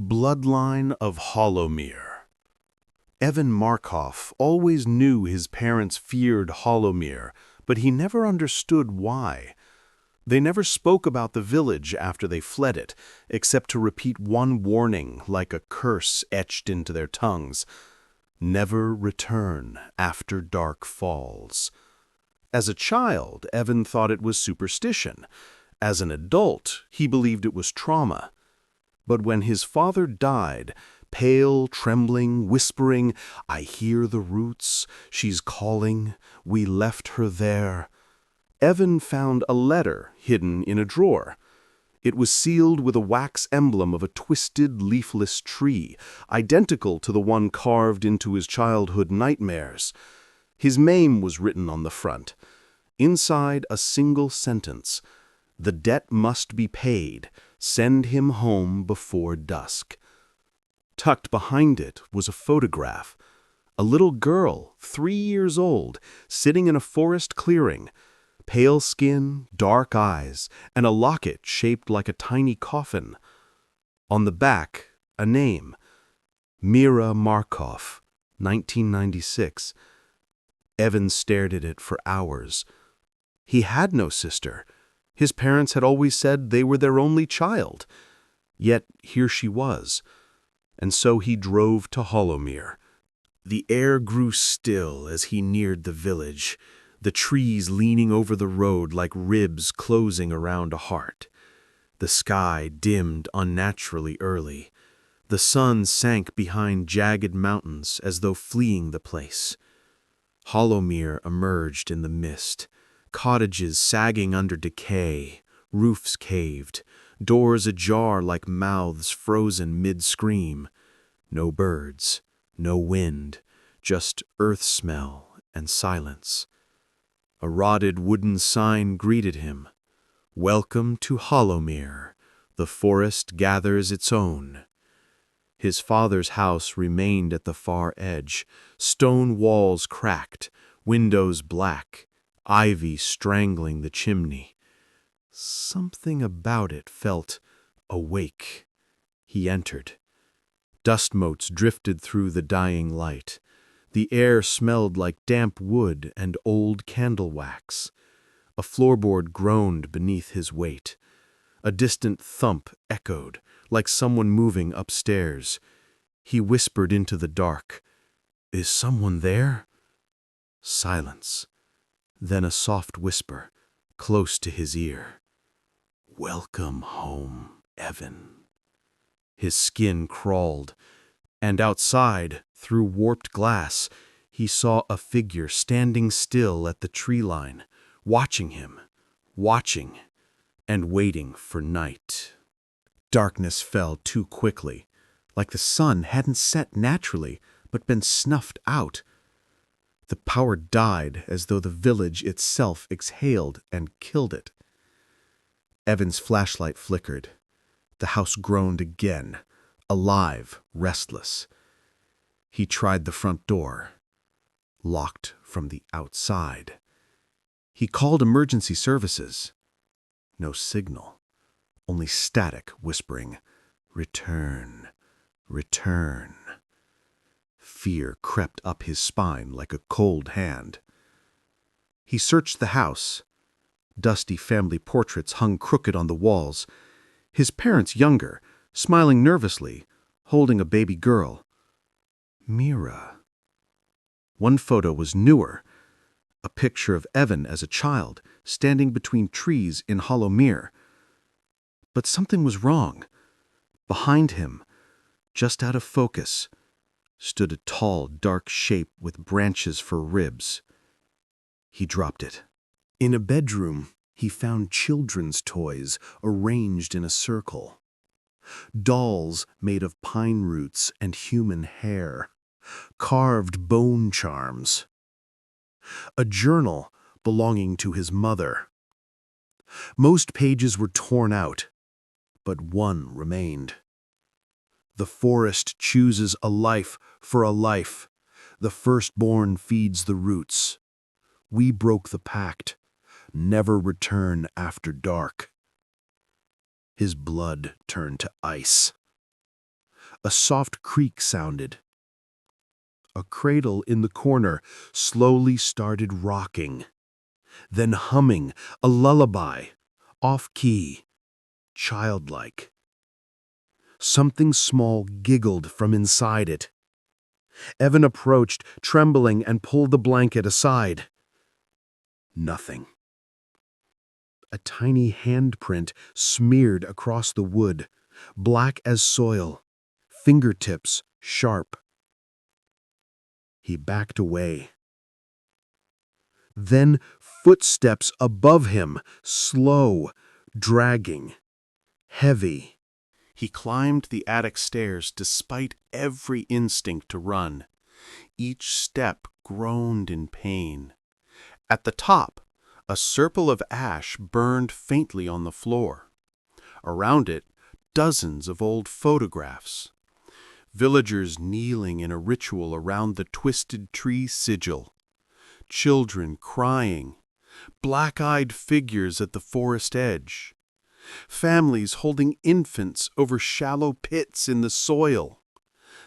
Bloodline of Hollowmere. Evan Markov always knew his parents feared Hollowmere, but he never understood why. They never spoke about the village after they fled it, except to repeat one warning like a curse etched into their tongues: never return after dark falls. As a child, Evan thought it was superstition. As an adult, he believed it was trauma. But when his father died, pale, trembling, whispering, "I hear the roots, she's calling, we left her there," Evan found a letter hidden in a drawer. It was sealed with a wax emblem of a twisted, leafless tree, identical to the one carved into his childhood nightmares. His name was written on the front. Inside, a single sentence: "The debt must be paid. Send him home before dusk." Tucked behind it was a photograph. A little girl, 3 years old, sitting in a forest clearing. Pale skin, dark eyes, and a locket shaped like a tiny coffin. On the back, a name: Mira Markov, 1996. Evan stared at it for hours. He had no sister. His parents had always said they were their only child. Yet here she was. And so he drove to Hollowmere. The air grew still as he neared the village, the trees leaning over the road like ribs closing around a heart. The sky dimmed unnaturally early. The sun sank behind jagged mountains as though fleeing the place. Hollowmere emerged in the mist. Cottages sagging under decay, roofs caved, doors ajar like mouths frozen mid-scream. No birds, no wind, just earth smell and silence. A rotted wooden sign greeted him: "Welcome to Hollowmere. The forest gathers its own." His father's house remained at the far edge, stone walls cracked, windows black, ivy strangling the chimney. Something about it felt awake. He entered. Dust motes drifted through the dying light. The air smelled like damp wood and old candle wax. A floorboard groaned beneath his weight. A distant thump echoed, like someone moving upstairs. He whispered into the dark, "Is someone there?" Silence. Then a soft whisper, close to his ear: "Welcome home, Evan." His skin crawled, and outside, through warped glass, he saw a figure standing still at the tree line, watching him, watching, and waiting for night. Darkness fell too quickly, like the sun hadn't set naturally, but been snuffed out. The power died as though the village itself exhaled and killed it. Evan's flashlight flickered. The house groaned again, alive, restless. He tried the front door, locked from the outside. He called emergency services. No signal, only static whispering, "Return, return." Fear crept up his spine like a cold hand. He searched the house. Dusty family portraits hung crooked on the walls. His parents younger, smiling nervously, holding a baby girl. Mira. One photo was newer, a picture of Evan as a child, standing between trees in Hollowmere. But something was wrong. Behind him, just out of focus, stood a tall, dark shape with branches for ribs. He dropped it. In a bedroom, he found children's toys arranged in a circle. Dolls made of pine roots and human hair. Carved bone charms. A journal belonging to his mother. Most pages were torn out, but one remained. "The forest chooses a life for a life. The firstborn feeds the roots. We broke the pact. Never return after dark." His blood turned to ice. A soft creak sounded. A cradle in the corner slowly started rocking, then humming a lullaby, off-key, childlike. Something small giggled from inside it. Evan approached, trembling, and pulled the blanket aside. Nothing. A tiny handprint smeared across the wood, black as soil, fingertips sharp. He backed away. Then footsteps above him, slow, dragging, heavy. He climbed the attic stairs despite every instinct to run. Each step groaned in pain. At the top, a circle of ash burned faintly on the floor. Around it, dozens of old photographs. Villagers kneeling in a ritual around the twisted tree sigil. Children crying. Black-eyed figures at the forest edge. Families holding infants over shallow pits in the soil.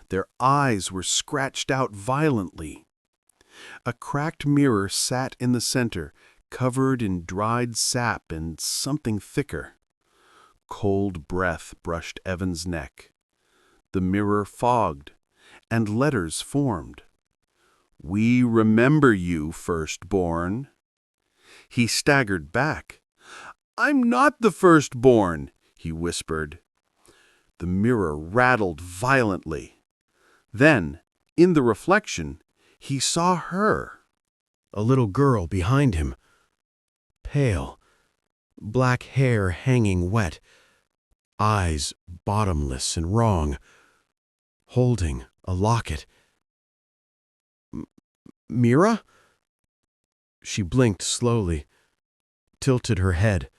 Their eyes were scratched out violently. A cracked mirror sat in the center, covered in dried sap and something thicker. Cold breath brushed Evan's neck. The mirror fogged, and letters formed. "We remember you, firstborn." He staggered back. "I'm not the firstborn," he whispered. The mirror rattled violently. Then, in the reflection, he saw her. A little girl behind him. Pale, black hair hanging wet, eyes bottomless and wrong, holding a locket. "Mira?" She blinked slowly, tilted her head.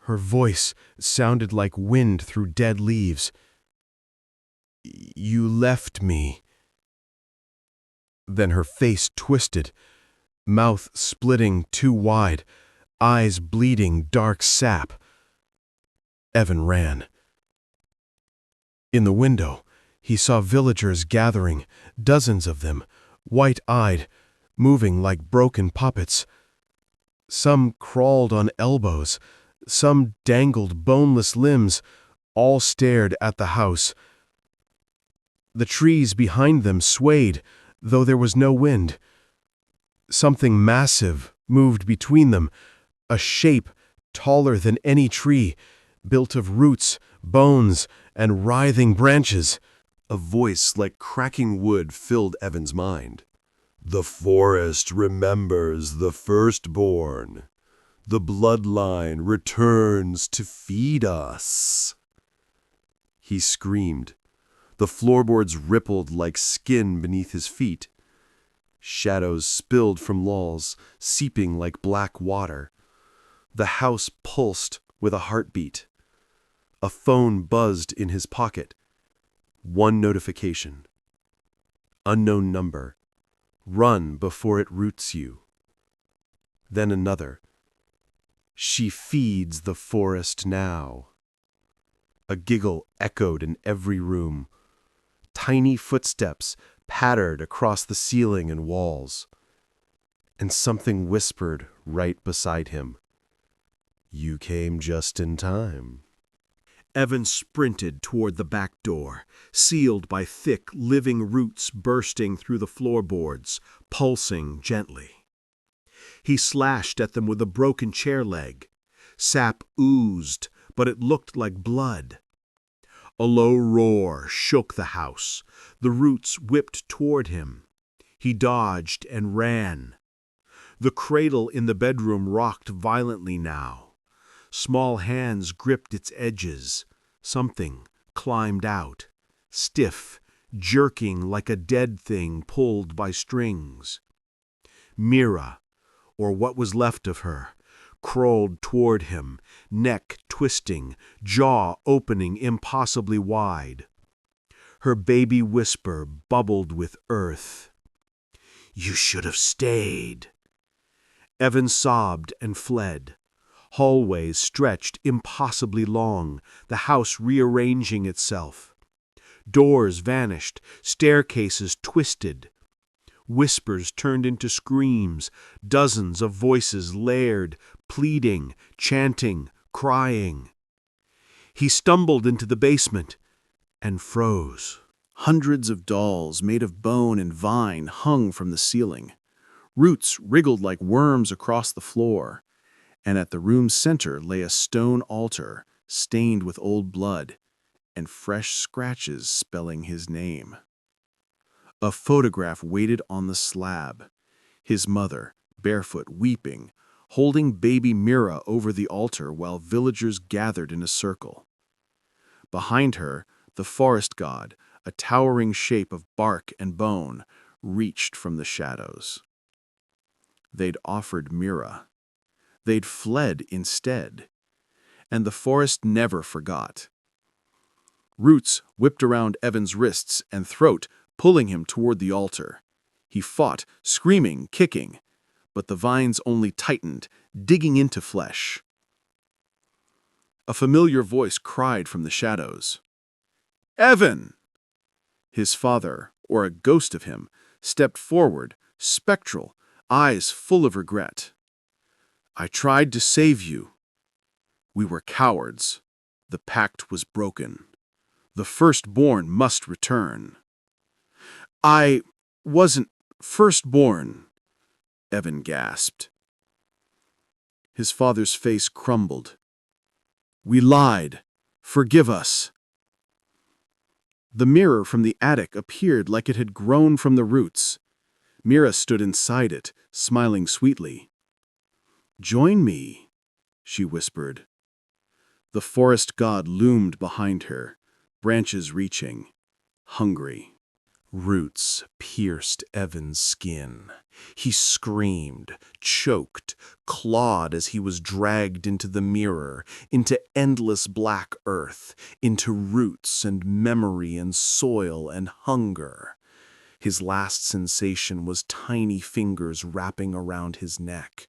Her voice sounded like wind through dead leaves. "You left me." Then her face twisted, mouth splitting too wide, eyes bleeding dark sap. Evan ran. In the window, he saw villagers gathering, dozens of them, white-eyed, moving like broken puppets. Some crawled on elbows, some dangled boneless limbs, all stared at the house. The trees behind them swayed, though there was no wind. Something massive moved between them, a shape taller than any tree, built of roots, bones, and writhing branches. A voice like cracking wood filled Evan's mind. "The forest remembers the firstborn. The bloodline returns to feed us." He screamed. The floorboards rippled like skin beneath his feet. Shadows spilled from walls, seeping like black water. The house pulsed with a heartbeat. A phone buzzed in his pocket. One notification. Unknown number. Run before it roots you. Then another. She feeds the forest now. A giggle echoed in every room. Tiny footsteps pattered across the ceiling and walls. And something whispered right beside him. "You came just in time." Evan sprinted toward the back door, sealed by thick, living roots bursting through the floorboards, pulsing gently. He slashed at them with a broken chair leg. Sap oozed, but it looked like blood. A low roar shook the house. The roots whipped toward him. He dodged and ran. The cradle in the bedroom rocked violently now. Small hands gripped its edges. Something climbed out, stiff, jerking like a dead thing pulled by strings. Mira, or what was left of her, crawled toward him, neck twisting, jaw opening impossibly wide. Her baby whisper bubbled with earth. "You should have stayed." Evan sobbed and fled. Hallways stretched impossibly long, the house rearranging itself. Doors vanished, staircases twisted. Whispers turned into screams, dozens of voices layered, pleading, chanting, crying. He stumbled into the basement and froze. Hundreds of dolls made of bone and vine hung from the ceiling. Roots wriggled like worms across the floor, and at the room's center lay a stone altar stained with old blood and fresh scratches spelling his name. A photograph waited on the slab. His mother, barefoot, weeping, holding baby Mira over the altar while villagers gathered in a circle. Behind her, the forest god, a towering shape of bark and bone, reached from the shadows. They'd offered Mira. They'd fled instead. And the forest never forgot. Roots whipped around Evan's wrists and throat, pulling him toward the altar. He fought, screaming, kicking, but the vines only tightened, digging into flesh. A familiar voice cried from the shadows. "Evan!" His father, or a ghost of him, stepped forward, spectral, eyes full of regret. "I tried to save you. We were cowards. The pact was broken. The firstborn must return." "I wasn't firstborn," Evan gasped. His father's face crumbled. "We lied. Forgive us." The mirror from the attic appeared like it had grown from the roots. Mira stood inside it, smiling sweetly. "Join me," she whispered. The forest god loomed behind her, branches reaching, hungry. Roots pierced Evan's skin. He screamed, choked, clawed as he was dragged into the mirror, into endless black earth, into roots and memory and soil and hunger. His last sensation was tiny fingers wrapping around his neck,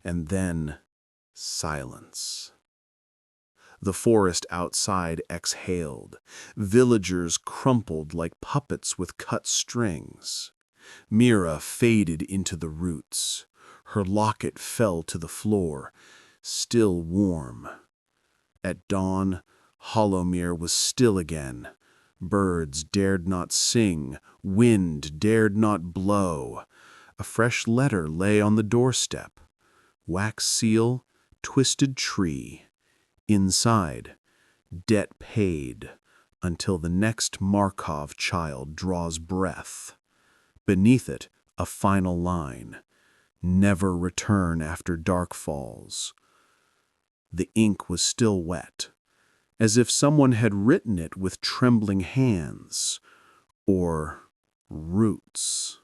and then silence. The forest outside exhaled. Villagers crumpled like puppets with cut strings. Mira faded into the roots. Her locket fell to the floor, still warm. At dawn, Hollowmere was still again. Birds dared not sing, wind dared not blow. A fresh letter lay on the doorstep. Wax seal, twisted tree. Inside, debt paid until the next Markov child draws breath. Beneath it, a final line. Never return after dark falls. The ink was still wet, as if someone had written it with trembling hands, or roots.